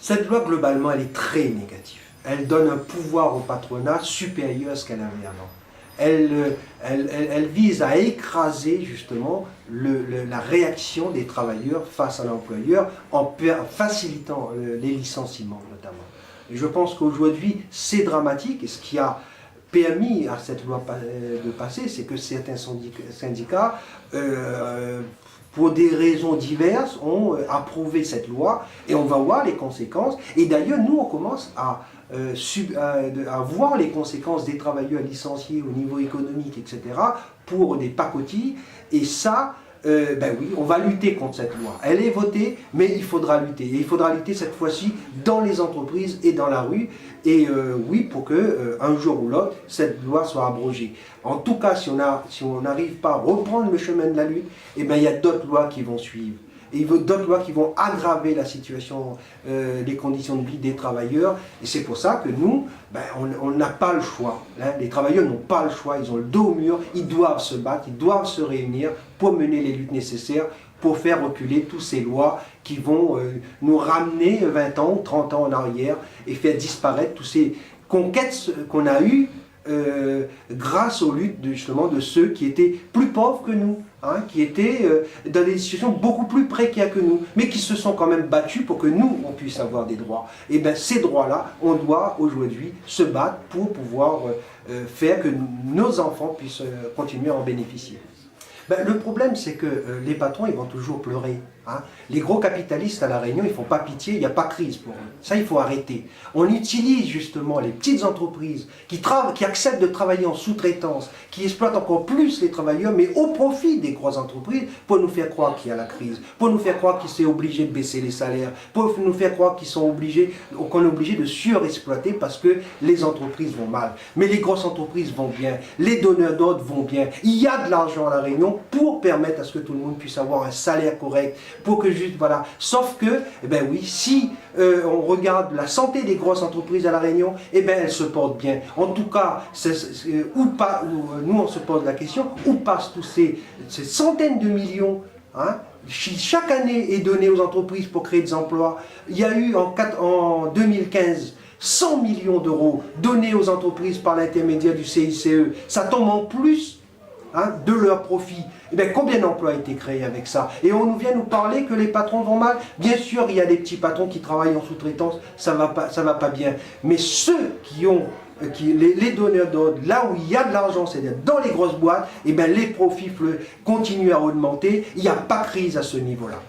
Cette loi, globalement, elle est très négative. Elle donne un pouvoir au patronat supérieur à ce qu'elle avait avant. Elle vise à écraser justement la réaction des travailleurs face à l'employeur en facilitant les licenciements notamment. Et je pense qu'aujourd'hui, c'est dramatique, et ce qui a permis à cette loi de passer, c'est que certains syndicats, pour des raisons diverses, ont approuvé cette loi, et on va voir les conséquences. Et d'ailleurs, nous, on commence à voir les conséquences des travailleurs licenciés au niveau économique, etc., pour des pacotilles. Et ça, ben oui, on va lutter contre cette loi. Elle est votée, mais il faudra lutter. Et il faudra lutter cette fois-ci dans les entreprises et dans la rue. Et oui, pour que un jour ou l'autre, cette loi soit abrogée. En tout cas, si on n'arrive pas à reprendre le chemin de la lutte, eh ben, il y a d'autres lois qui vont suivre. Et il y a d'autres lois qui vont aggraver la situation, les conditions de vie des travailleurs. Et c'est pour ça que nous, ben, on n'a pas le choix. Hein. Les travailleurs n'ont pas le choix, ils ont le dos au mur, ils doivent se battre, ils doivent se réunir pour mener les luttes nécessaires, pour faire reculer toutes ces lois qui vont nous ramener 20 ans ou 30 ans en arrière et faire disparaître toutes ces conquêtes qu'on a eues grâce aux luttes justement de ceux qui étaient plus pauvres que nous, hein, qui étaient dans des situations beaucoup plus précaires que nous, mais qui se sont quand même battus pour que nous, on puisse avoir des droits. Et bien ces droits-là, on doit aujourd'hui se battre pour pouvoir faire que nos enfants puissent continuer à en bénéficier. Ben, le problème, c'est que les patrons, ils vont toujours pleurer. Hein. Les gros capitalistes à La Réunion, ils ne font pas pitié, il n'y a pas de crise pour eux. Ça, il faut arrêter. On utilise justement les petites entreprises qui acceptent de travailler en sous-traitance, qui exploitent encore plus les travailleurs, mais au profit des grosses entreprises, pour nous faire croire qu'il y a la crise, pour nous faire croire qu'ils sont obligés de baisser les salaires, pour nous faire croire qu'on est obligé de surexploiter parce que les entreprises vont mal. Mais les grosses entreprises vont bien, les donneurs d'ordre vont bien. Il y a de l'argent à La Réunion pour permettre à ce que tout le monde puisse avoir un salaire correct, pour que juste, voilà. Sauf que, eh ben oui, si on regarde la santé des grosses entreprises à La Réunion, eh ben elles se portent bien. En tout cas, nous on se pose la question, où passent tous ces centaines de millions, hein, chaque année est donné aux entreprises pour créer des emplois. Il y a eu en 2015, 100 millions d'euros donnés aux entreprises par l'intermédiaire du CICE. Ça tombe en plus, hein, de leur profit. Eh bien, combien d'emplois ont été créés avec ça? Et on vient nous parler que les patrons vont mal. Bien sûr, il y a des petits patrons qui travaillent en sous-traitance, ça va pas bien. Mais ceux qui ont, les donneurs d'ordre, là où il y a de l'argent, c'est-à-dire dans les grosses boîtes, eh bien, les profits continuent à augmenter. Il n'y a pas de crise à ce niveau-là.